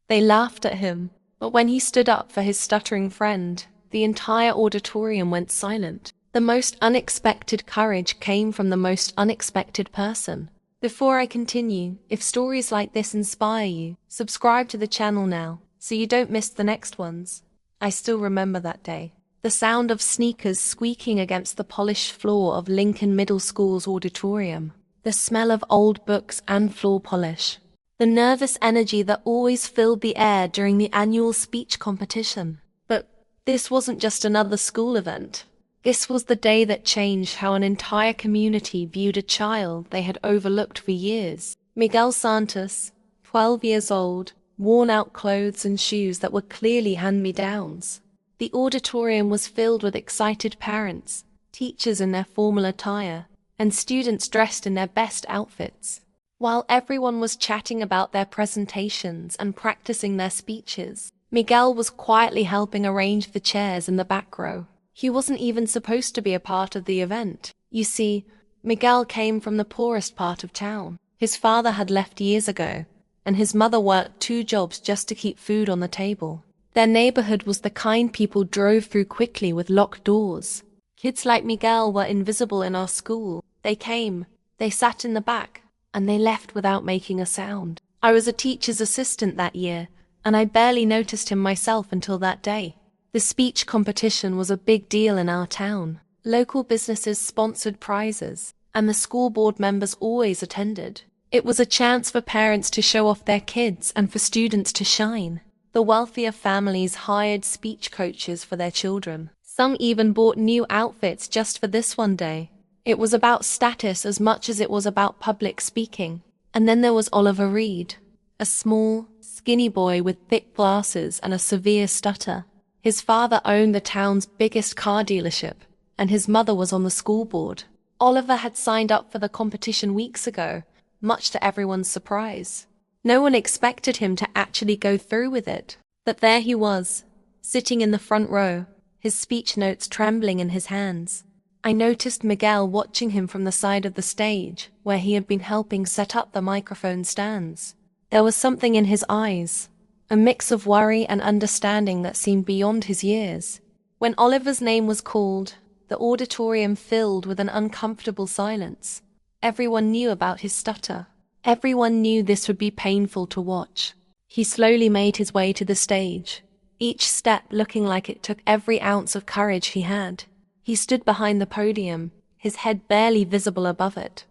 They laughed at him, but when he stood up for his stuttering friend, the entire auditorium went silent. The most unexpected courage came from the most unexpected person. Before I continue, if stories like this inspire you, subscribe to the channel now, so you don't miss the next ones. I still remember that day. The sound of sneakers squeaking against the polished floor of Lincoln Middle School's auditorium. The smell of old books and floor polish. The nervous energy that always filled the air during the annual speech competition. But this wasn't just another school event. This was the day that changed how an entire community viewed a child they had overlooked for years. Miguel Santos, 12 years old, worn-out clothes and shoes that were clearly hand-me-downs. The auditorium was filled with excited parents, teachers in their formal attire, and students dressed in their best outfits. While everyone was chatting about their presentations and practicing their speeches, Miguel was quietly helping arrange the chairs in the back row. He wasn't even supposed to be a part of the event. You see, Miguel came from the poorest part of town. His father had left years ago, and his mother worked 2 jobs just to keep food on the table. Their neighborhood was the kind people drove through quickly with locked doors. Kids like Miguel were invisible in our school. They came, they sat in the back, and they left without making a sound. I was a teacher's assistant that year, and I barely noticed him myself until that day. The speech competition was a big deal in our town. Local businesses sponsored prizes, and the school board members always attended. It was a chance for parents to show off their kids and for students to shine. The wealthier families hired speech coaches for their children. Some even bought new outfits just for this one day. It was about status as much as it was about public speaking. And then there was Oliver Reed, a small, skinny boy with thick glasses and a severe stutter. His father owned the town's biggest car dealership, and his mother was on the school board. Oliver had signed up for the competition weeks ago, much to everyone's surprise. No one expected him to actually go through with it. But there he was, sitting in the front row, his speech notes trembling in his hands. I noticed Miguel watching him from the side of the stage, where he had been helping set up the microphone stands. There was something in his eyes, a mix of worry and understanding that seemed beyond his years. When Oliver's name was called, the auditorium filled with an uncomfortable silence. Everyone knew about his stutter. Everyone knew this would be painful to watch. He slowly made his way to the stage, each step looking like it took every ounce of courage he had. He stood behind the podium, his head barely visible above it.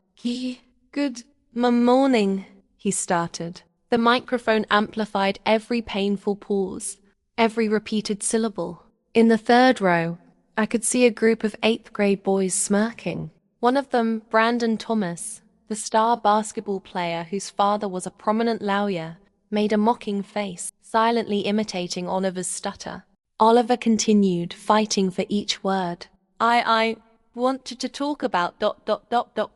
Good morning, he started. The microphone amplified every painful pause, every repeated syllable. In the third row, I could see a group of 8th grade boys smirking. One of them, Brandon Thomas, the star basketball player whose father was a prominent lawyer, made a mocking face, silently imitating Oliver's stutter. Oliver continued, fighting for each word. I wanted to talk about ...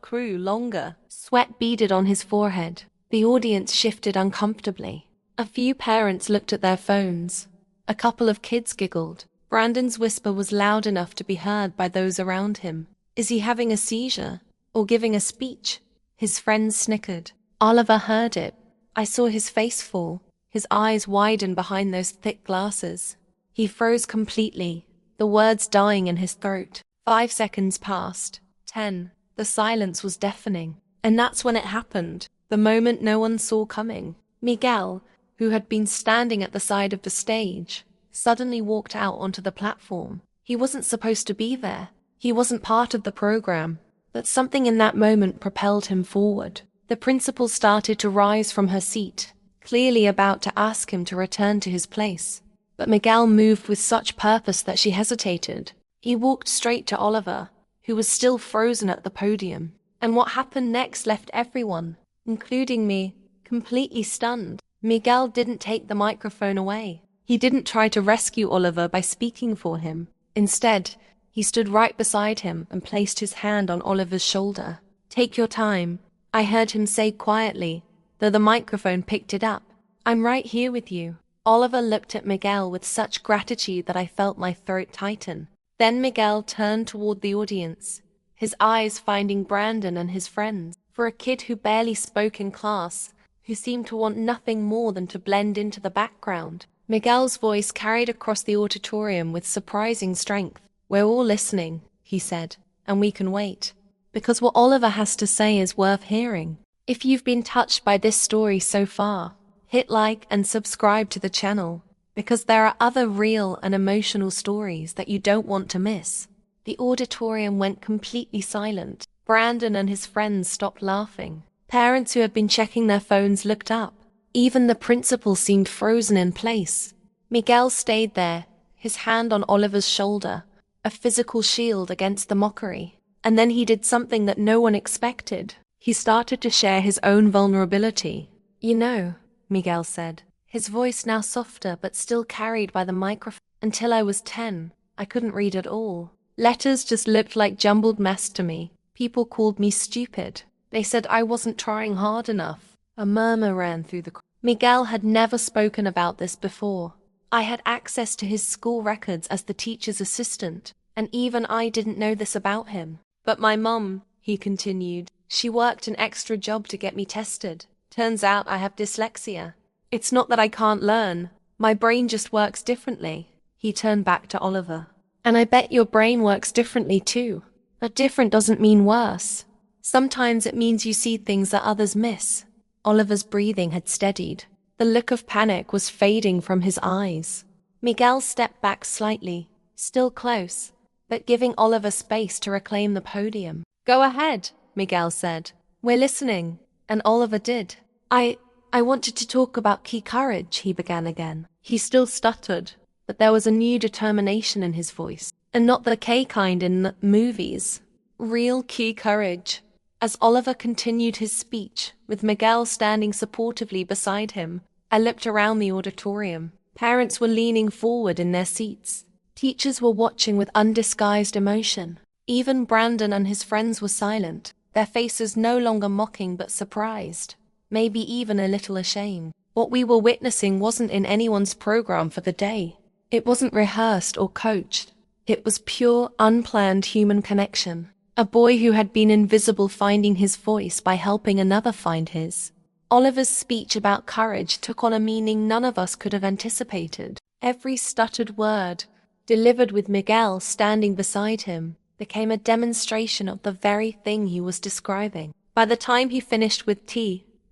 crew longer. Sweat beaded on his forehead. The audience shifted uncomfortably. A few parents looked at their phones. A couple of kids giggled. Brandon's whisper was loud enough to be heard by those around him. Is he having a seizure? Or giving a speech? His friends snickered. Oliver heard it. I saw his face fall. His eyes widen behind those thick glasses. He froze completely, the words dying in his throat. 5 seconds passed. 10. The silence was deafening. And that's when it happened. The moment no one saw coming. Miguel, who had been standing at the side of the stage, suddenly walked out onto the platform. He wasn't supposed to be there. He wasn't part of the program. But something in that moment propelled him forward. The principal started to rise from her seat, clearly about to ask him to return to his place. But Miguel moved with such purpose that she hesitated. He walked straight to Oliver, who was still frozen at the podium. And what happened next left everyone, including me, completely stunned. Miguel didn't take the microphone away. He didn't try to rescue Oliver by speaking for him. Instead, he stood right beside him and placed his hand on Oliver's shoulder. Take your time, I heard him say quietly, though the microphone picked it up. I'm right here with you. Oliver looked at Miguel with such gratitude that I felt my throat tighten. Then Miguel turned toward the audience, his eyes finding Brandon and his friends. For a kid who barely spoke in class, who seemed to want nothing more than to blend into the background. Miguel's voice carried across the auditorium with surprising strength. "We're all listening," he said, "and we can wait, because what Oliver has to say is worth hearing. If you've been touched by this story so far, hit like and subscribe to the channel, because there are other real and emotional stories that you don't want to miss." The auditorium went completely silent. Brandon and his friends stopped laughing. Parents who had been checking their phones looked up. Even the principal seemed frozen in place. Miguel stayed there, his hand on Oliver's shoulder, a physical shield against the mockery. And then he did something that no one expected. He started to share his own vulnerability. "You know," Miguel said, his voice now softer but still carried by the microphone, "until I was 10, I couldn't read at all. Letters just looked like jumbled mess to me. People called me stupid. They said I wasn't trying hard enough." A murmur ran through the crowd. Miguel had never spoken about this before. "I had access to his school records as the teacher's assistant, and even I didn't know this about him. But my mum," he continued, "she worked an extra job to get me tested. Turns out I have dyslexia. It's not that I can't learn. My brain just works differently." He turned back to Oliver. "And I bet your brain works differently too. But different doesn't mean worse. Sometimes it means you see things that others miss." Oliver's breathing had steadied. The look of panic was fading from his eyes. Miguel stepped back slightly, still close, but giving Oliver space to reclaim the podium. "Go ahead," Miguel said. "We're listening." And Oliver did. I wanted to talk about key courage," he began again. He still stuttered, but there was a new determination in his voice. And not the K kind in the movies. Real key courage. As Oliver continued his speech, with Miguel standing supportively beside him, I looked around the auditorium. Parents were leaning forward in their seats. Teachers were watching with undisguised emotion. Even Brandon and his friends were silent, their faces no longer mocking but surprised, maybe even a little ashamed. What we were witnessing wasn't in anyone's program for the day. It wasn't rehearsed or coached. It was pure, unplanned human connection. A boy who had been invisible finding his voice by helping another find his. Oliver's speech about courage took on a meaning none of us could have anticipated. Every stuttered word, delivered with Miguel standing beside him, became a demonstration of the very thing he was describing. By the time he finished with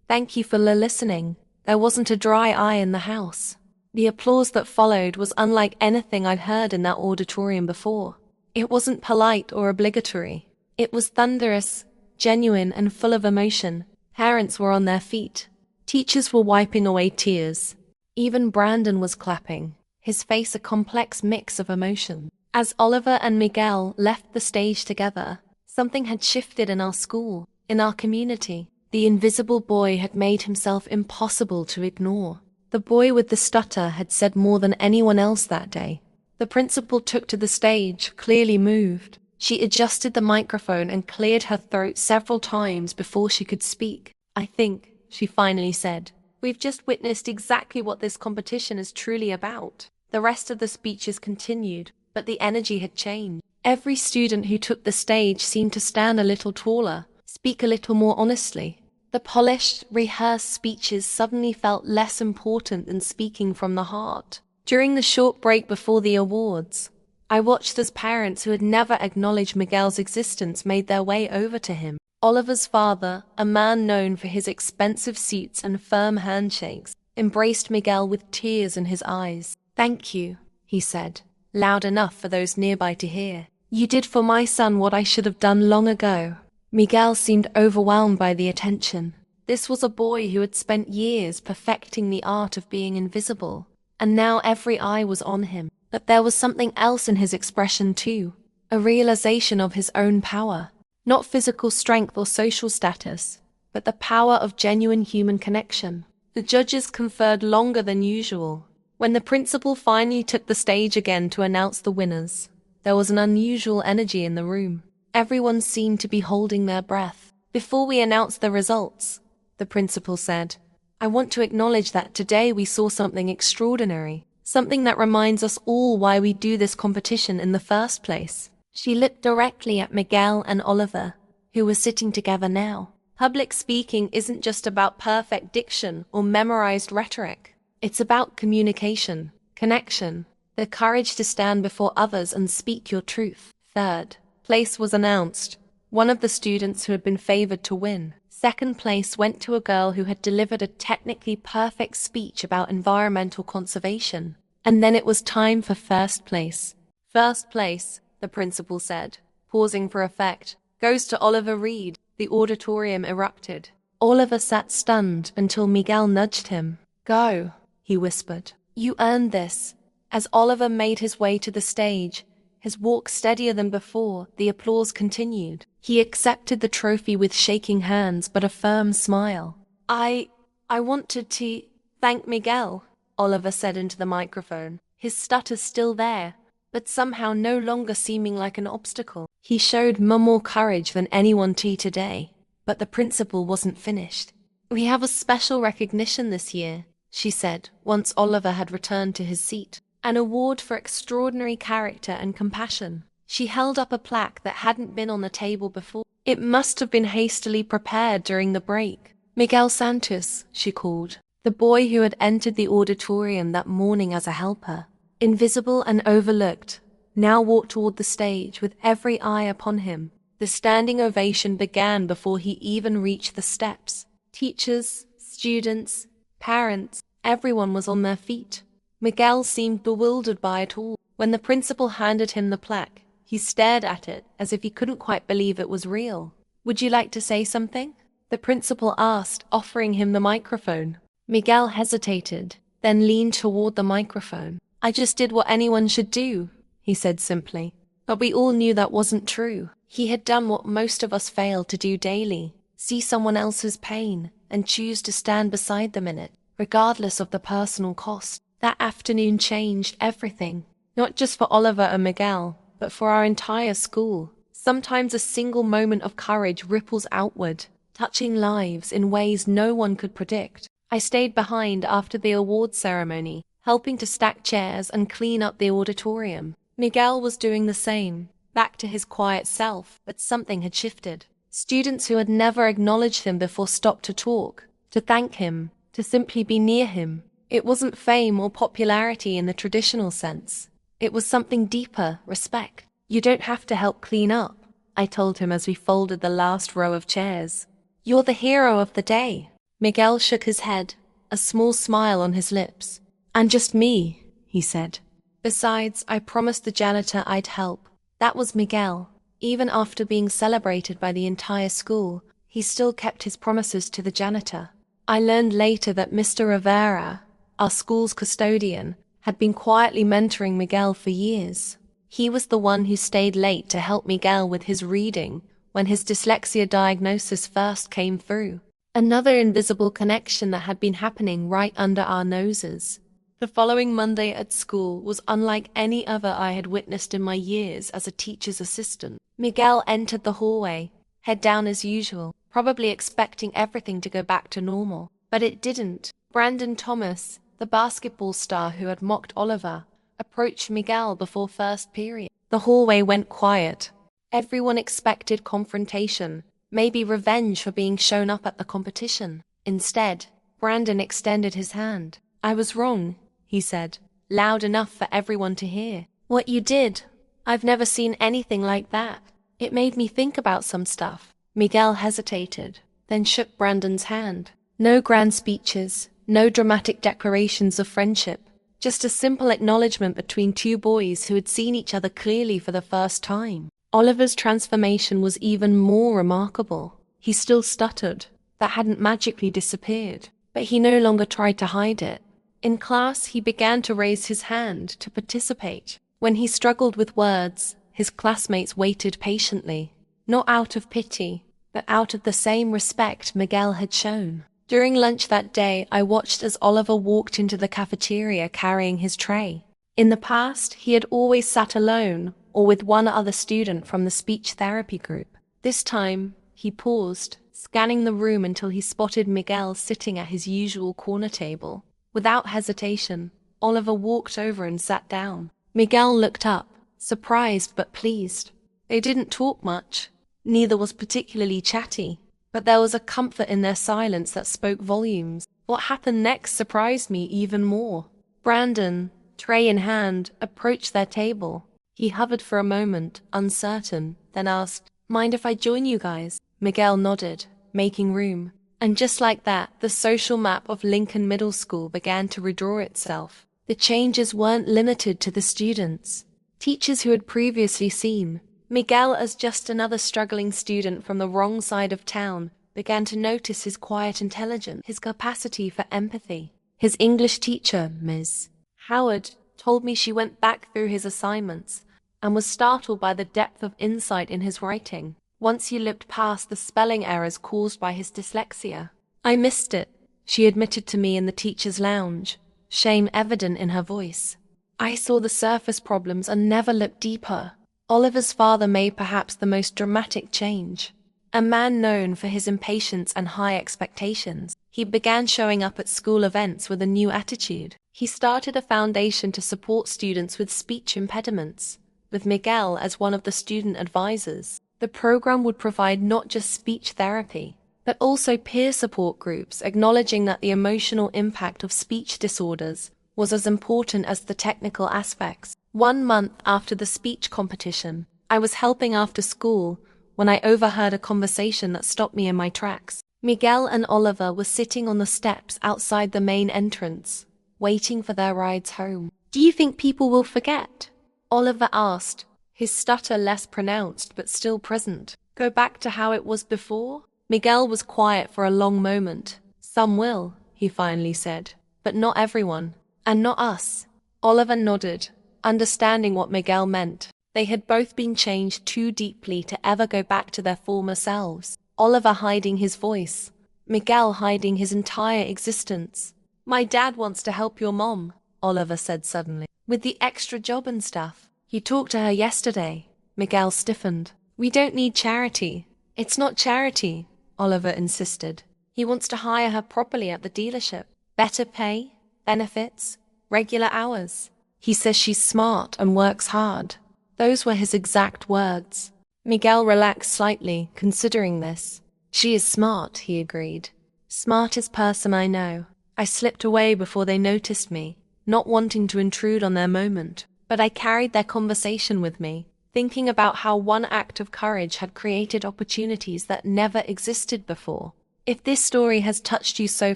"Thank you for listening," there wasn't a dry eye in the house. The applause that followed was unlike anything I'd heard in that auditorium before. It wasn't polite or obligatory. It was thunderous, genuine, and full of emotion. Parents were on their feet. Teachers were wiping away tears. Even Brandon was clapping, his face a complex mix of emotion. As Oliver and Miguel left the stage together, something had shifted in our school, in our community. The invisible boy had made himself impossible to ignore. The boy with the stutter had said more than anyone else that day. The principal took to the stage, clearly moved. She adjusted the microphone and cleared her throat several times before she could speak. "I think," she finally said, "we've just witnessed exactly what this competition is truly about." The rest of the speeches continued, but the energy had changed. Every student who took the stage seemed to stand a little taller, speak a little more honestly. The polished, rehearsed speeches suddenly felt less important than speaking from the heart. During the short break before the awards, I watched as parents who had never acknowledged Miguel's existence made their way over to him. Oliver's father, a man known for his expensive suits and firm handshakes, embraced Miguel with tears in his eyes. "Thank you," he said, loud enough for those nearby to hear. "You did for my son what I should have done long ago." Miguel seemed overwhelmed by the attention. This was a boy who had spent years perfecting the art of being invisible, and now every eye was on him. But there was something else in his expression too, a realization of his own power. Not physical strength or social status, but the power of genuine human connection. The judges conferred longer than usual. When the principal finally took the stage again to announce the winners, there was an unusual energy in the room. Everyone seemed to be holding their breath. "Before we announce the results," the principal said, "I want to acknowledge that today we saw something extraordinary. Something that reminds us all why we do this competition in the first place." She looked directly at Miguel and Oliver, who were sitting together now. Public speaking isn't just about perfect diction or memorized rhetoric. It's about communication, connection, the courage to stand before others and speak your truth. Third place was announced. One of the students who had been favored to win. Second place went to a girl who had delivered a technically perfect speech about environmental conservation. And then it was time for first place. First place, the principal said, pausing for effect, goes to Oliver Reed. The auditorium erupted. Oliver sat stunned until Miguel nudged him. Go, he whispered. You earned this. As Oliver made his way to the stage, his walk steadier than before, the applause continued. He accepted the trophy with shaking hands but a firm smile. I wanted to thank Miguel, Oliver said into the microphone, his stutter still there, but somehow no longer seeming like an obstacle. He showed more courage than anyone today. But the principal wasn't finished. We have a special recognition this year, she said, once Oliver had returned to his seat. An award for extraordinary character and compassion. She held up a plaque that hadn't been on the table before. It must have been hastily prepared during the break. Miguel Santos, she called, the boy who had entered the auditorium that morning as a helper. Invisible and overlooked, now walked toward the stage with every eye upon him. The standing ovation began before he even reached the steps. Teachers, students, parents, everyone was on their feet. Miguel seemed bewildered by it all. When the principal handed him the plaque, he stared at it as if he couldn't quite believe it was real. Would you like to say something? The principal asked, offering him the microphone. Miguel hesitated, then leaned toward the microphone. I just did what anyone should do, he said simply. But we all knew that wasn't true. He had done what most of us fail to do daily. See someone else's pain and choose to stand beside them in it, regardless of the personal cost. That afternoon changed everything. Not just for Oliver and Miguel, but for our entire school. Sometimes a single moment of courage ripples outward, touching lives in ways no one could predict. I stayed behind after the awards ceremony, helping to stack chairs and clean up the auditorium. Miguel was doing the same, back to his quiet self, but something had shifted. Students who had never acknowledged him before stopped to talk, to thank him, to simply be near him. It wasn't fame or popularity in the traditional sense. It was something deeper, respect. You don't have to help clean up, I told him as we folded the last row of chairs. You're the hero of the day. Miguel shook his head, a small smile on his lips. And just me, he said. Besides, I promised the janitor I'd help. That was Miguel. Even after being celebrated by the entire school, he still kept his promises to the janitor. I learned later that Mr. Rivera, our school's custodian, had been quietly mentoring Miguel for years. He was the one who stayed late to help Miguel with his reading when his dyslexia diagnosis first came through. Another invisible connection that had been happening right under our noses. The following Monday at school was unlike any other I had witnessed in my years as a teacher's assistant. Miguel entered the hallway, head down as usual, probably expecting everything to go back to normal. But it didn't. Brandon Thomas, the basketball star who had mocked Oliver, approached Miguel before first period. The hallway went quiet. Everyone expected confrontation, maybe revenge for being shown up at the competition. Instead, Brandon extended his hand. I was wrong, he said, loud enough for everyone to hear. What you did, I've never seen anything like that. It made me think about some stuff. Miguel hesitated, then shook Brandon's hand. No grand speeches, no dramatic declarations of friendship, just a simple acknowledgement between two boys who had seen each other clearly for the first time. Oliver's transformation was even more remarkable. He still stuttered. That hadn't magically disappeared, but he no longer tried to hide it. In class, he began to raise his hand to participate. When he struggled with words, his classmates waited patiently, not out of pity, but out of the same respect Miguel had shown. During lunch that day, I watched as Oliver walked into the cafeteria carrying his tray. In the past, he had always sat alone or with one other student from the speech therapy group. This time, he paused, scanning the room until he spotted Miguel sitting at his usual corner table. Without hesitation, Oliver walked over and sat down. Miguel looked up, surprised but pleased. They didn't talk much. Neither was particularly chatty. but there was a comfort in their silence that spoke volumes. What happened next surprised me even more. Brandon, tray in hand, approached their table. He hovered for a moment, uncertain, then asked, "Mind if I join you guys?" Miguel nodded, making room. And just like that, the social map of Lincoln Middle School began to redraw itself. The changes weren't limited to the students. Teachers who had previously seen Miguel as just another struggling student from the wrong side of town began to notice his quiet intelligence, his capacity for empathy. His English teacher, Ms. Howard, told me she went back through his assignments and was startled by the depth of insight in his writing. Once he looked past the spelling errors caused by his dyslexia. "I missed it," she admitted to me in the teacher's lounge, shame evident in her voice. "I saw the surface problems and never looked deeper." Oliver's father made perhaps the most dramatic change. A man known for his impatience and high expectations, he began showing up at school events with a new attitude. He started a foundation to support students with speech impediments, with Miguel as one of the student advisors. The program would provide not just speech therapy, but also peer support groups, acknowledging that the emotional impact of speech disorders was as important as the technical aspects. 1 month after the speech competition, I was helping after school when I overheard a conversation that stopped me in my tracks. Miguel and Oliver were sitting on the steps outside the main entrance, waiting for their rides home. "Do you think people will forget?" Oliver asked, his stutter less pronounced but still present. "Go back to how it was before?" Miguel was quiet for a long moment. "Some will," he finally said, "but not everyone. And not us." Oliver nodded, understanding what Miguel meant. They had both been changed too deeply to ever go back to their former selves. Oliver hiding his voice, Miguel hiding his entire existence. "My dad wants to help your mom," Oliver said suddenly, "with the extra job and stuff. He talked to her yesterday." Miguel stiffened. "We don't need charity." "It's not charity," Oliver insisted. "He wants to hire her properly at the dealership. Better pay, benefits, regular hours. He says she's smart and works hard." Those were his exact words. Miguel relaxed slightly, considering this. "She is smart," he agreed. "Smartest person I know." I slipped away before they noticed me, not wanting to intrude on their moment. But I carried their conversation with me, thinking about how one act of courage had created opportunities that never existed before. If this story has touched you so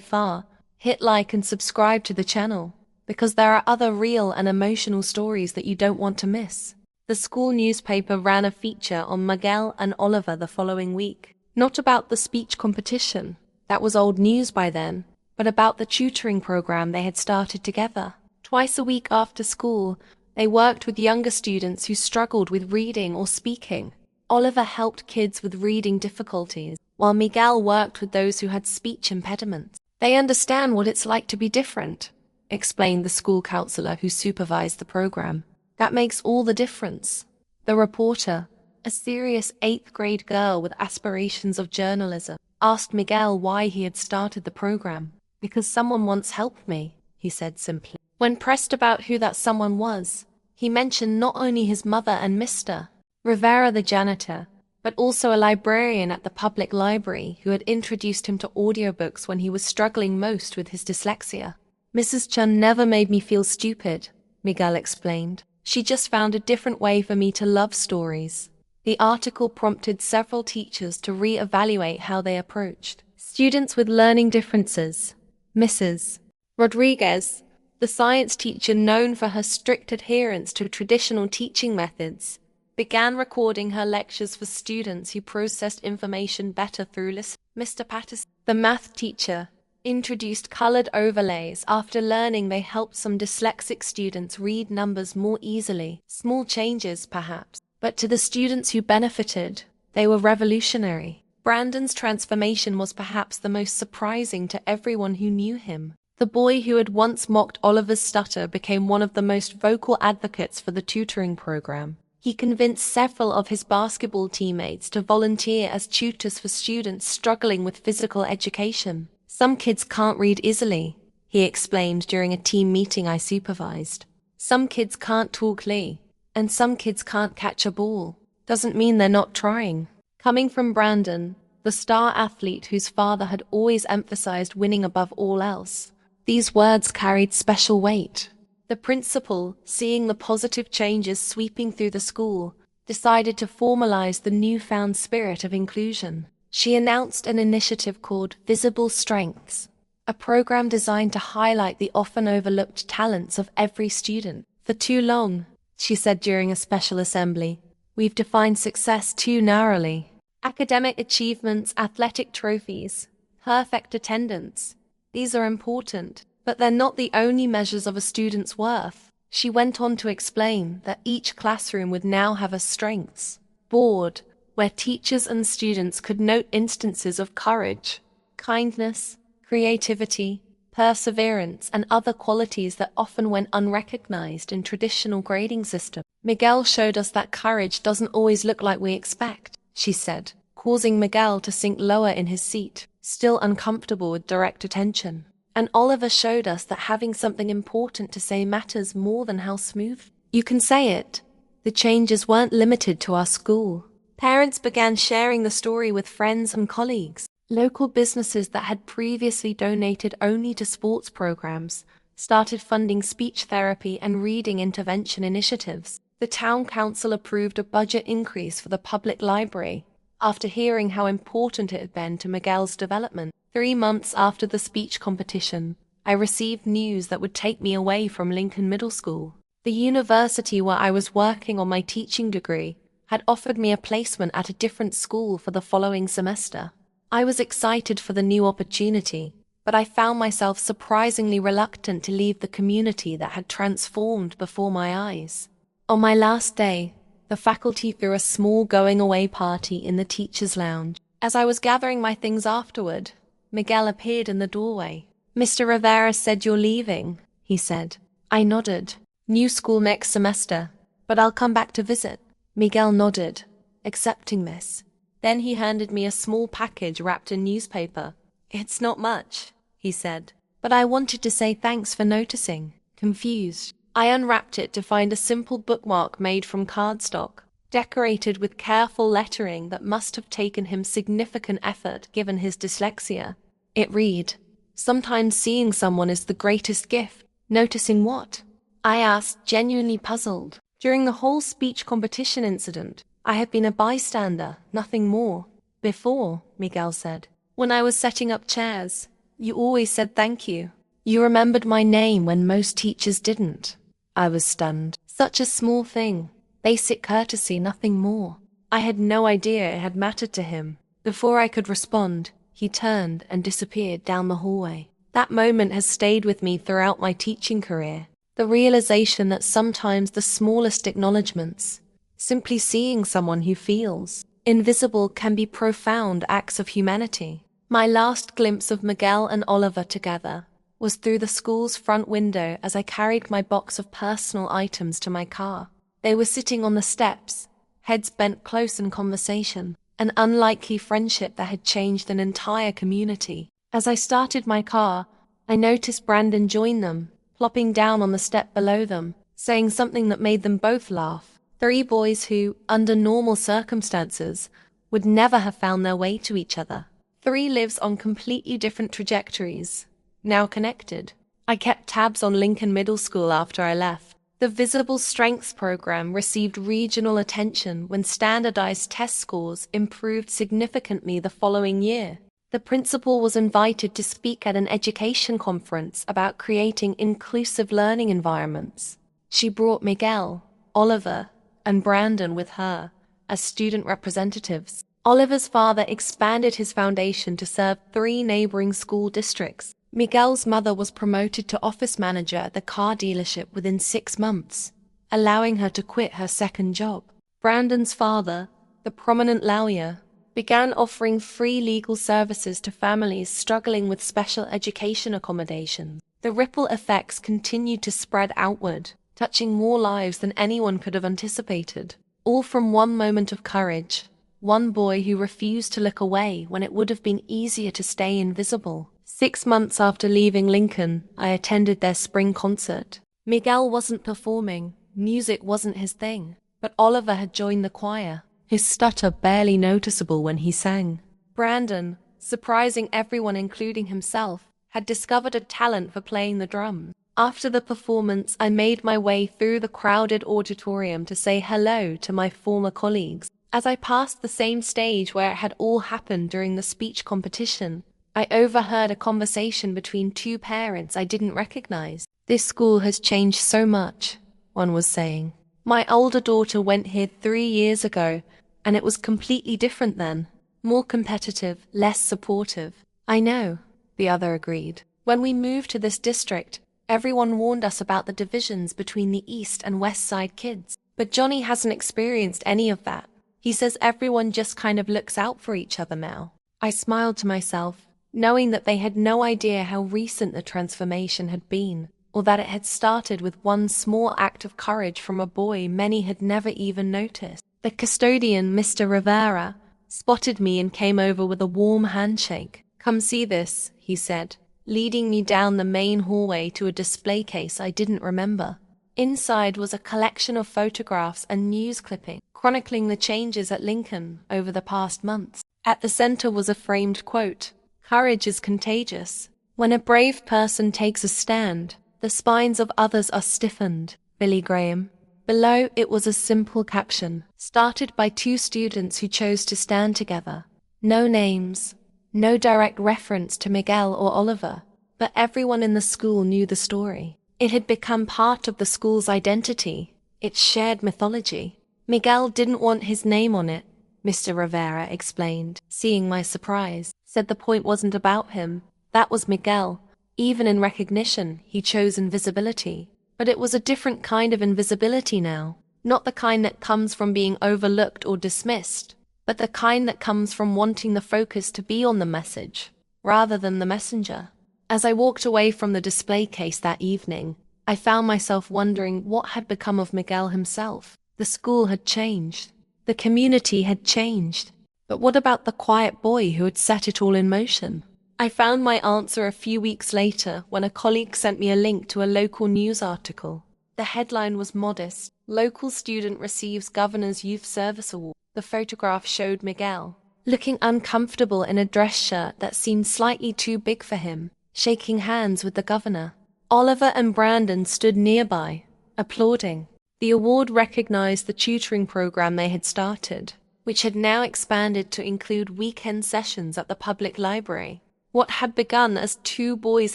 far, hit like and subscribe to the channel, because there are other real and emotional stories that you don't want to miss. The school newspaper ran a feature on Miguel and Oliver the following week. Not about the speech competition, that was old news by then, but about the tutoring program they had started together. Twice a week after school, they worked with younger students who struggled with reading or speaking. Oliver helped kids with reading difficulties, while Miguel worked with those who had speech impediments. "They understand what it's like to be different," explained the school counselor who supervised the program. "That makes all the difference." The reporter, a serious 8th grade girl with aspirations of journalism, asked Miguel why he had started the program. "Because someone once helped me," he said simply. When pressed about who that someone was, he mentioned not only his mother and Mr. Rivera the janitor, but also a librarian at the public library who had introduced him to audiobooks when he was struggling most with his dyslexia. "Mrs. Chun never made me feel stupid," Miguel explained. "She just found a different way for me to love stories." The article prompted several teachers to re-evaluate how they approached students with learning differences. Mrs. Rodriguez, the science teacher known for her strict adherence to traditional teaching methods, began recording her lectures for students who processed information better through listening. Mr. Patterson, the math teacher, introduced colored overlays after learning they helped some dyslexic students read numbers more easily. Small changes, perhaps, but to the students who benefited, they were revolutionary. Brandon's transformation was perhaps the most surprising to everyone who knew him. The boy who had once mocked Oliver's stutter became one of the most vocal advocates for the tutoring program. He convinced several of his basketball teammates to volunteer as tutors for students struggling with physical education. "Some kids can't read easily," he explained during a team meeting I supervised. "Some kids can't talk Lee, and some kids can't catch a ball. Doesn't mean they're not trying." Coming from Brandon, the star athlete whose father had always emphasized winning above all else. These words carried special weight. The principal, seeing the positive changes sweeping through the school, decided to formalize the newfound spirit of inclusion. She announced an initiative called Visible Strengths, a program designed to highlight the often overlooked talents of every student. For too long, she said during a special assembly, we've defined success too narrowly. Academic achievements, athletic trophies, perfect attendance, these are important, but they're not the only measures of a student's worth. She went on to explain that each classroom would now have a strengths board where teachers and students could note instances of courage, kindness, creativity, perseverance, and other qualities that often went unrecognized in traditional grading systems. Miguel showed us that courage doesn't always look like we expect, she said, causing Miguel to sink lower in his seat, still uncomfortable with direct attention. And Oliver showed us that having something important to say matters more than how smooth you can say it. The changes weren't limited to our school. Parents began sharing the story with friends and colleagues. Local businesses that had previously donated only to sports programs started funding speech therapy and reading intervention initiatives. The town council approved a budget increase for the public library after hearing how important it had been to Miguel's development. 3 months after the speech competition, I received news that would take me away from Lincoln Middle School. The university where I was working on my teaching degree had offered me a placement at a different school for the following semester. I was excited for the new opportunity, but I found myself surprisingly reluctant to leave the community that had transformed before my eyes. On my last day, the faculty threw a small going-away party in the teacher's lounge. As I was gathering my things afterward, Miguel appeared in the doorway. "Mr. Rivera said you're leaving," he said. I nodded. "New school next semester, but I'll come back to visit." Miguel nodded, accepting this. Then he handed me a small package wrapped in newspaper. "It's not much," he said, "but I wanted to say thanks for noticing." Confused, I unwrapped it to find a simple bookmark made from cardstock, decorated with careful lettering that must have taken him significant effort given his dyslexia. It read, "Sometimes seeing someone is the greatest gift." Noticing what? I asked, genuinely puzzled. During the whole speech competition incident, I had been a bystander, nothing more. "Before," Miguel said, "when I was setting up chairs, you always said thank you. You remembered my name when most teachers didn't." I was stunned. Such a small thing. Basic courtesy, nothing more. I had no idea it had mattered to him. Before I could respond, he turned and disappeared down the hallway. That moment has stayed with me throughout my teaching career. The realization that sometimes the smallest acknowledgements, simply seeing someone who feels invisible, can be profound acts of humanity. My last glimpse of Miguel and Oliver together was through the school's front window as I carried my box of personal items to my car. They were sitting on the steps, heads bent close in conversation, an unlikely friendship that had changed an entire community. As I started my car, I noticed Brandon join them, plopping down on the step below them, saying something that made them both laugh. 3 boys who, under normal circumstances, would never have found their way to each other. 3 lives on completely different trajectories, now connected. I kept tabs on Lincoln Middle School after I left. The Visible Strengths program received regional attention when standardized test scores improved significantly the following year. The principal was invited to speak at an education conference about creating inclusive learning environments. She brought Miguel, Oliver, and Brandon with her as student representatives. Oliver's father expanded his foundation to serve 3 neighboring school districts. Miguel's mother was promoted to office manager at the car dealership within 6 months, allowing her to quit her second job. Brandon's father, the prominent lawyer, began offering free legal services to families struggling with special education accommodations. The ripple effects continued to spread outward, touching more lives than anyone could have anticipated. All from one moment of courage, one boy who refused to look away when it would have been easier to stay invisible. 6 months after leaving Lincoln, I attended their spring concert. Miguel wasn't performing, music wasn't his thing, but Oliver had joined the choir, his stutter barely noticeable when he sang. Brandon, surprising everyone including himself, had discovered a talent for playing the drums. After the performance, I made my way through the crowded auditorium to say hello to my former colleagues. As I passed the same stage where it had all happened during the speech competition, I overheard a conversation between two parents I didn't recognize. "This school has changed so much," one was saying. "My older daughter went here 3 years ago, and it was completely different then. More competitive, less supportive." "I know," the other agreed. "When we moved to this district, everyone warned us about the divisions between the East and West Side kids. But Johnny hasn't experienced any of that. He says everyone just kind of looks out for each other now." I smiled to myself, knowing that they had no idea how recent the transformation had been, or that it had started with one small act of courage from a boy many had never even noticed. The custodian, Mr. Rivera, spotted me and came over with a warm handshake. "Come see this," he said, leading me down the main hallway to a display case I didn't remember. Inside was a collection of photographs and news clippings, chronicling the changes at Lincoln over the past months. At the center was a framed quote, "Courage is contagious. When a brave person takes a stand, the spines of others are stiffened." Billy Graham. Below it was a simple caption, started by two students who chose to stand together. No names, no direct reference to Miguel or Oliver, but everyone in the school knew the story. It had become part of the school's identity, its shared mythology. "Miguel didn't want his name on it," Mr. Rivera explained, seeing my surprise. "Said the point wasn't about him. That was Miguel. Even in recognition, he chose invisibility. But it was a different kind of invisibility now. Not the kind that comes from being overlooked or dismissed, but the kind that comes from wanting the focus to be on the message, rather than the messenger." As I walked away from the display case that evening, I found myself wondering what had become of Miguel himself. The school had changed. The community had changed. But what about the quiet boy who had set it all in motion? I found my answer a few weeks later when a colleague sent me a link to a local news article. The headline was modest: "Local student receives Governor's Youth Service Award." The photograph showed Miguel, looking uncomfortable in a dress shirt that seemed slightly too big for him, shaking hands with the governor. Oliver and Brandon stood nearby, applauding. The award recognized the tutoring program they had started, which had now expanded to include weekend sessions at the public library. What had begun as two boys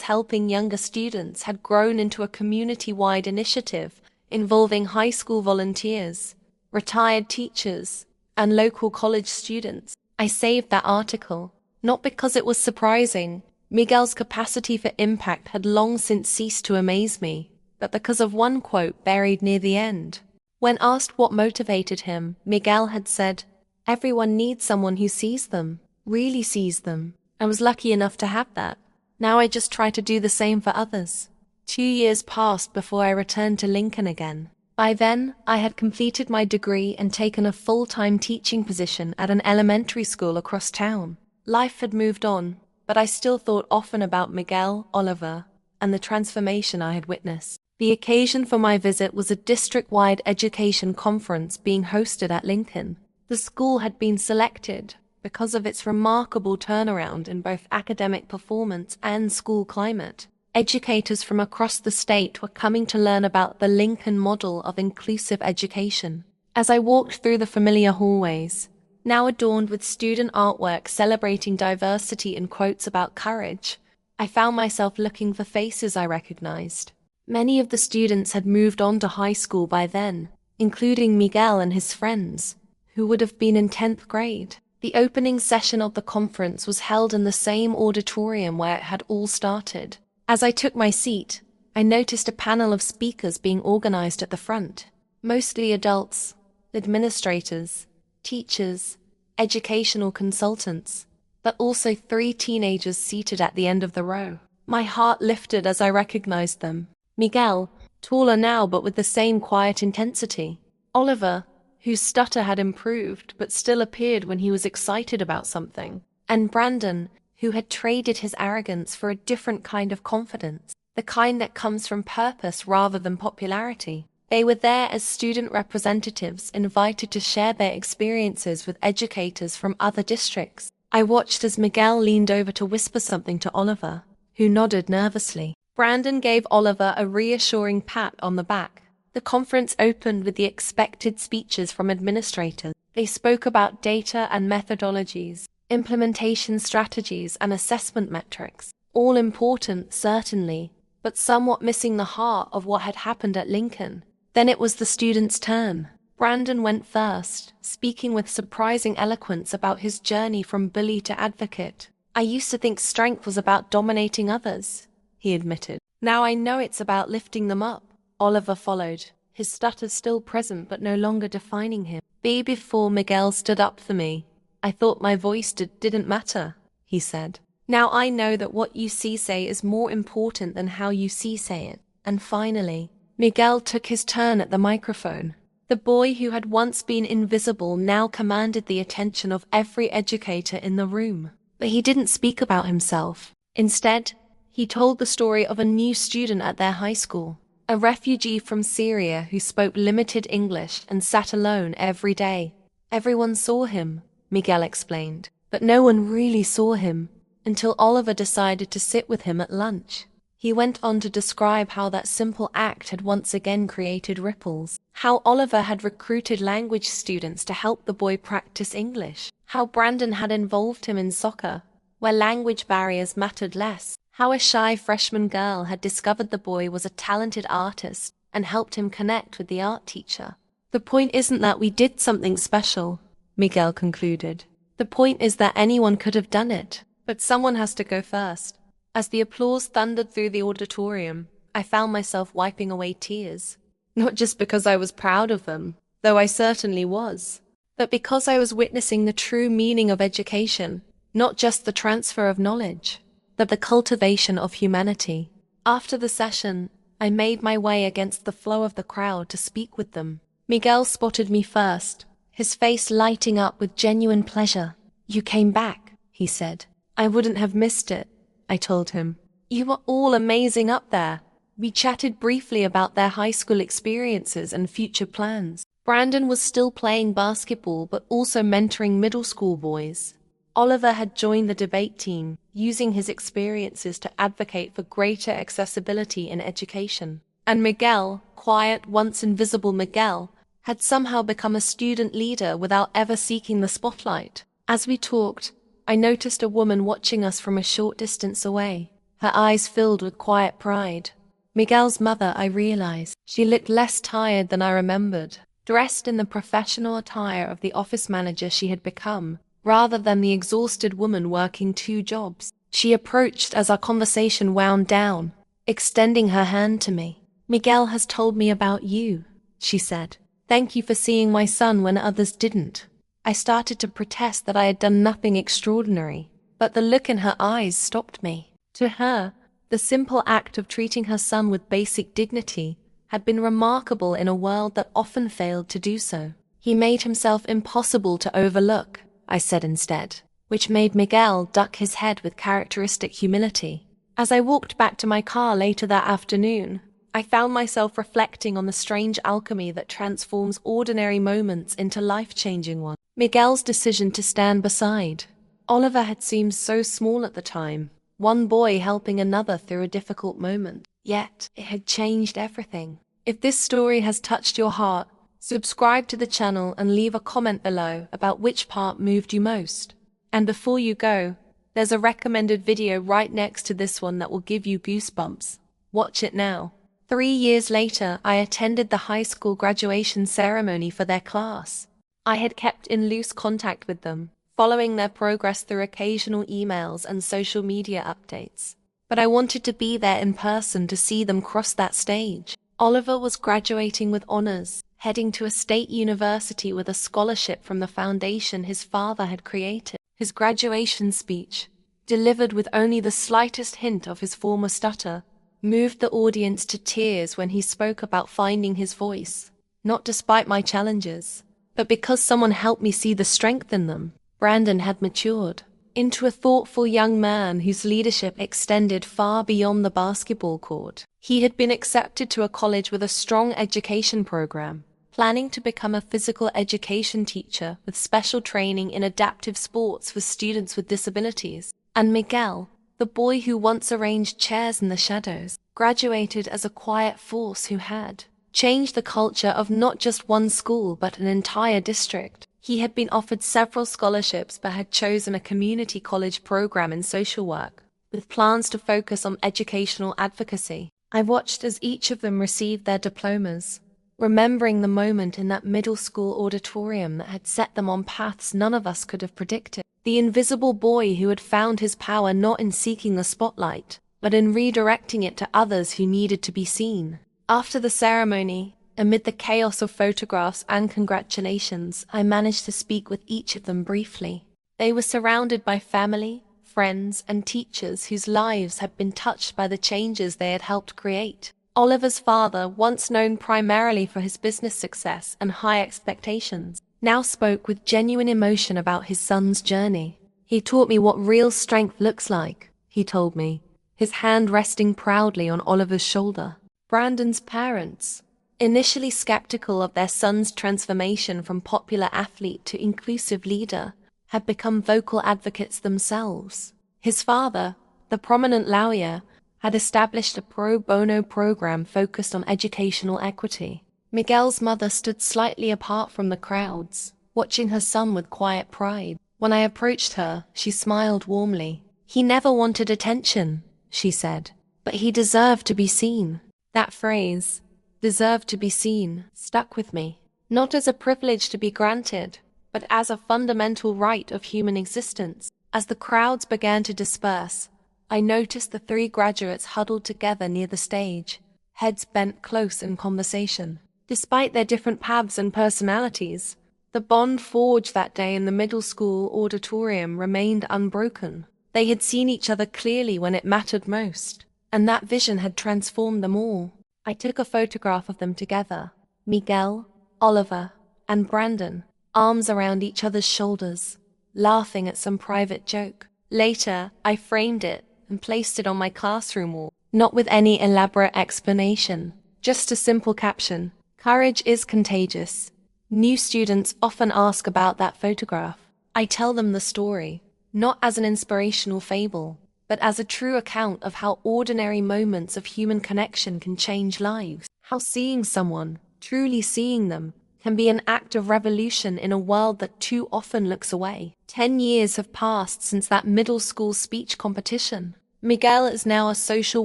helping younger students had grown into a community-wide initiative involving high school volunteers, retired teachers, and local college students. I saved that article, not because it was surprising. Miguel's capacity for impact had long since ceased to amaze me, but because of one quote buried near the end. When asked what motivated him, Miguel had said, "Everyone needs someone who sees them, really sees them. I was lucky enough to have that. Now I just try to do the same for others." 2 years passed before I returned to Lincoln again. By then, I had completed my degree and taken a full-time teaching position at an elementary school across town. Life had moved on, but I still thought often about Miguel, Oliver, and the transformation I had witnessed. The occasion for my visit was a district-wide education conference being hosted at Lincoln. The school had been selected because of its remarkable turnaround in both academic performance and school climate. Educators from across the state were coming to learn about the Lincoln model of inclusive education. As I walked through the familiar hallways, now adorned with student artwork celebrating diversity and quotes about courage, I found myself looking for faces I recognized. Many of the students had moved on to high school by then, including Miguel and his friends, who would have been in 10th grade. The opening session of the conference was held in the same auditorium where it had all started. As I took my seat, I noticed a panel of speakers being organized at the front, mostly adults, administrators, teachers, educational consultants, but also 3 teenagers seated at the end of the row. My heart lifted as I recognized them. Miguel, taller now but with the same quiet intensity. Oliver, whose stutter had improved but still appeared when he was excited about something. And Brandon, who had traded his arrogance for a different kind of confidence, the kind that comes from purpose rather than popularity. They were there as student representatives invited to share their experiences with educators from other districts. I watched as Miguel leaned over to whisper something to Oliver, who nodded nervously. Brandon gave Oliver a reassuring pat on the back. The conference opened with the expected speeches from administrators. They spoke about data and methodologies, implementation strategies, and assessment metrics. All important, certainly, but somewhat missing the heart of what had happened at Lincoln. Then it was the students' turn. Brandon went first, speaking with surprising eloquence about his journey from bully to advocate. "I used to think strength was about dominating others," he admitted. "Now I know it's about lifting them up." Oliver followed, his stutter still present but no longer defining him. Before Miguel stood up for me, I thought my voice didn't matter, he said. "Now I know that what you say is more important than how you say it." And finally, Miguel took his turn at the microphone. The boy who had once been invisible now commanded the attention of every educator in the room. But he didn't speak about himself. Instead, he told the story of a new student at their high school, a refugee from Syria who spoke limited English and sat alone every day. "Everyone saw him," Miguel explained, "but no one really saw him until Oliver decided to sit with him at lunch." He went on to describe how that simple act had once again created ripples, how Oliver had recruited language students to help the boy practice English, how Brandon had involved him in soccer, where language barriers mattered less, how a shy freshman girl had discovered the boy was a talented artist and helped him connect with the art teacher. "The point isn't that we did something special," Miguel concluded. "The point is that anyone could have done it, but someone has to go first." As the applause thundered through the auditorium, I found myself wiping away tears. Not just because I was proud of them, though I certainly was, but because I was witnessing the true meaning of education, not just the transfer of knowledge, but the cultivation of humanity. After the session, I made my way against the flow of the crowd to speak with them. Miguel spotted me first, his face lighting up with genuine pleasure. "You came back," he said. "I wouldn't have missed it," I told him. "You were all amazing up there." We chatted briefly about their high school experiences and future plans. Brandon was still playing basketball but also mentoring middle school boys. Oliver had joined the debate team, using his experiences to advocate for greater accessibility in education. And Miguel, quiet, once invisible Miguel, had somehow become a student leader without ever seeking the spotlight. As we talked, I noticed a woman watching us from a short distance away, her eyes filled with quiet pride. Miguel's mother, I realized. She looked less tired than I remembered, dressed in the professional attire of the office manager she had become, rather than the exhausted woman working 2 jobs. She approached as our conversation wound down, extending her hand to me. "Miguel has told me about you," she said. "Thank you for seeing my son when others didn't." I started to protest that I had done nothing extraordinary, but the look in her eyes stopped me. To her, the simple act of treating her son with basic dignity had been remarkable in a world that often failed to do so. "He made himself impossible to overlook," I said instead, which made Miguel duck his head with characteristic humility. As I walked back to my car later that afternoon, I found myself reflecting on the strange alchemy that transforms ordinary moments into life-changing ones. Miguel's decision to stand beside. Oliver had seemed so small at the time, one boy helping another through a difficult moment. Yet, it had changed everything. If this story has touched your heart, subscribe to the channel and leave a comment below about which part moved you most. And before you go, there's a recommended video right next to this one that will give you goosebumps. Watch it now. 3 years later, I attended the high school graduation ceremony for their class. I had kept in loose contact with them, following their progress through occasional emails and social media updates. But I wanted to be there in person to see them cross that stage. Oliver was graduating with honors, heading to a state university with a scholarship from the foundation his father had created. His graduation speech, delivered with only the slightest hint of his former stutter, moved the audience to tears when he spoke about finding his voice, not despite my challenges, but because someone helped me see the strength in them. Brandon had matured into a thoughtful young man whose leadership extended far beyond the basketball court. He had been accepted to a college with a strong education program, planning to become a physical education teacher with special training in adaptive sports for students with disabilities. And Miguel, the boy who once arranged chairs in the shadows, graduated as a quiet force who had changed the culture of not just one school but an entire district. He had been offered several scholarships but had chosen a community college program in social work, with plans to focus on educational advocacy. I watched as each of them received their diplomas, remembering the moment in that middle school auditorium that had set them on paths none of us could have predicted. The invisible boy who had found his power not in seeking the spotlight, but in redirecting it to others who needed to be seen. After the ceremony, amid the chaos of photographs and congratulations, I managed to speak with each of them briefly. They were surrounded by family, friends, and teachers whose lives had been touched by the changes they had helped create. Oliver's father, once known primarily for his business success and high expectations, now spoke with genuine emotion about his son's journey. He taught me what real strength looks like, he told me, his hand resting proudly on Oliver's shoulder. Brandon's parents, initially skeptical of their son's transformation from popular athlete to inclusive leader, had become vocal advocates themselves. His father, the prominent lawyer, had established a pro bono program focused on educational equity. Miguel's mother stood slightly apart from the crowds, watching her son with quiet pride. When I approached her, she smiled warmly. "He never wanted attention," she said, "but he deserved to be seen." That phrase, "deserved to be seen," stuck with me, not as a privilege to be granted, but as a fundamental right of human existence. As the crowds began to disperse, I noticed the 3 graduates huddled together near the stage, heads bent close in conversation. Despite their different paths and personalities, the bond forged that day in the middle school auditorium remained unbroken. They had seen each other clearly when it mattered most, and that vision had transformed them all. I took a photograph of them together, Miguel, Oliver, and Brandon, arms around each other's shoulders, laughing at some private joke. Later, I framed it and placed it on my classroom wall, not with any elaborate explanation, just a simple caption: "Courage is contagious." New students often ask about that photograph. I tell them the story, not as an inspirational fable, but as a true account of how ordinary moments of human connection can change lives. How seeing someone, truly seeing them, can be an act of revolution in a world that too often looks away. 10 years have passed since that middle school speech competition. Miguel is now a social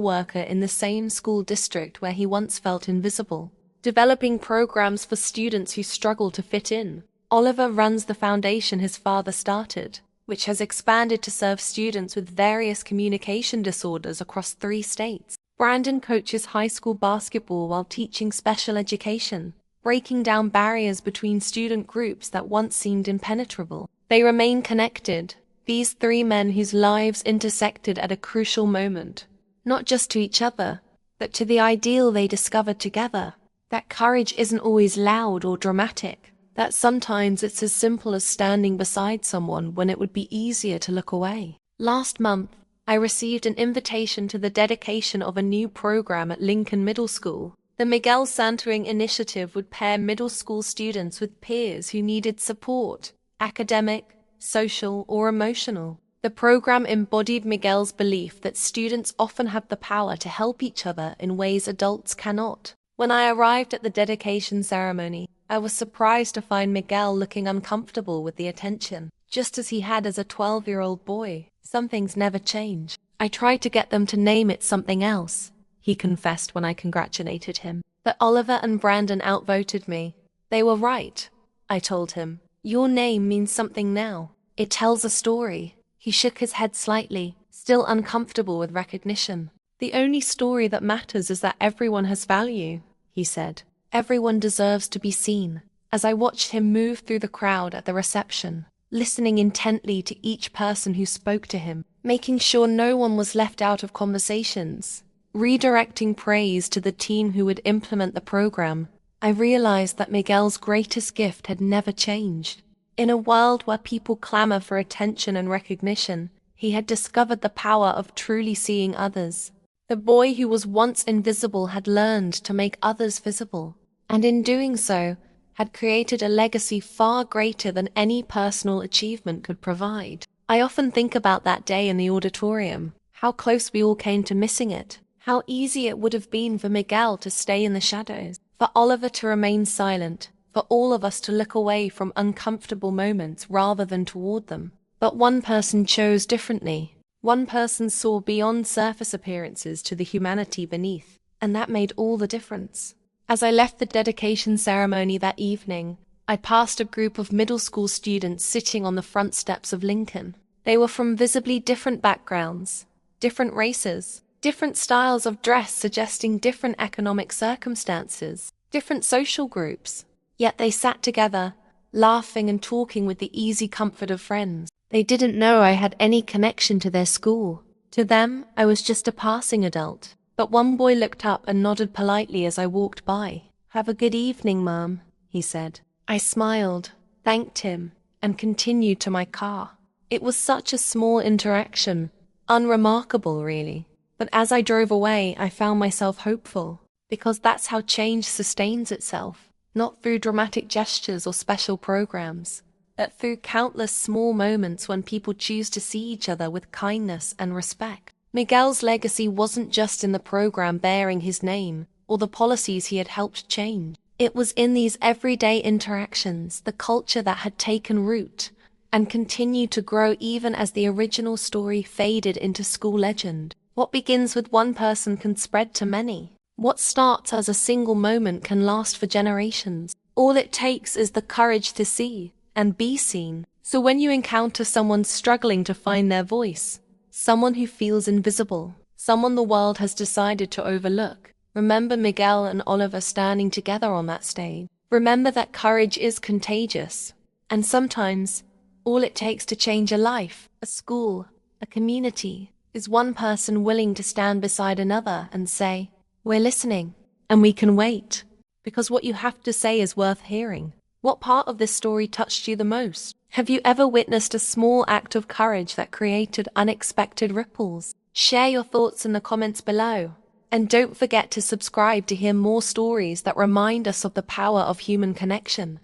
worker in the same school district where he once felt invisible, developing programs for students who struggle to fit in. Oliver runs the foundation his father started, which has expanded to serve students with various communication disorders across 3 states. Brandon coaches high school basketball while teaching special education, breaking down barriers between student groups that once seemed impenetrable. They remain connected, these 3 men whose lives intersected at a crucial moment, not just to each other, but to the ideal they discovered together. That courage isn't always loud or dramatic, that sometimes it's as simple as standing beside someone when it would be easier to look away. Last month, I received an invitation to the dedication of a new program at Lincoln Middle School. The Miguel Stuttering initiative would pair middle school students with peers who needed support, academic, social, or emotional. The program embodied Miguel's belief that students often have the power to help each other in ways adults cannot. When I arrived at the dedication ceremony, I was surprised to find Miguel looking uncomfortable with the attention, just as he had as a 12-year-old boy. Some things never change. I tried to get them to name it something else, he confessed when I congratulated him. But Oliver and Brandon outvoted me. They were right, I told him. Your name means something now. It tells a story. He shook his head slightly, still uncomfortable with recognition. The only story that matters is that everyone has value, he said. Everyone deserves to be seen. As I watched him move through the crowd at the reception, listening intently to each person who spoke to him, making sure no one was left out of conversations, redirecting praise to the team who would implement the program, I realized that Miguel's greatest gift had never changed. In a world where people clamor for attention and recognition, he had discovered the power of truly seeing others. The boy who was once invisible had learned to make others visible, and in doing so, had created a legacy far greater than any personal achievement could provide. I often think about that day in the auditorium, how close we all came to missing it, how easy it would have been for Miguel to stay in the shadows, for Oliver to remain silent, for all of us to look away from uncomfortable moments rather than toward them. But one person chose differently. One person saw beyond surface appearances to the humanity beneath, and that made all the difference. As I left the dedication ceremony that evening, I passed a group of middle school students sitting on the front steps of Lincoln. They were from visibly different backgrounds, different races, different styles of dress suggesting different economic circumstances, different social groups. Yet they sat together, laughing and talking with the easy comfort of friends. They didn't know I had any connection to their school. To them, I was just a passing adult. But one boy looked up and nodded politely as I walked by. "Have a good evening, Mom," he said. I smiled, thanked him, and continued to my car. It was such a small interaction, unremarkable really. But as I drove away, I found myself hopeful, because that's how change sustains itself, not through dramatic gestures or special programs, but through countless small moments when people choose to see each other with kindness and respect. Miguel's legacy wasn't just in the program bearing his name or the policies he had helped change. It was in these everyday interactions, the culture that had taken root and continued to grow even as the original story faded into school legend. What begins with one person can spread to many. What starts as a single moment can last for generations. All it takes is the courage to see and be seen. So when you encounter someone struggling to find their voice, someone who feels invisible, someone the world has decided to overlook, remember Miguel and Oliver standing together on that stage. Remember that courage is contagious. And sometimes, all it takes to change a life, a school, a community, is one person willing to stand beside another and say, "We're listening, and we can wait," because what you have to say is worth hearing. What part of this story touched you the most? Have you ever witnessed a small act of courage that created unexpected ripples? Share your thoughts in the comments below. And don't forget to subscribe to hear more stories that remind us of the power of human connection.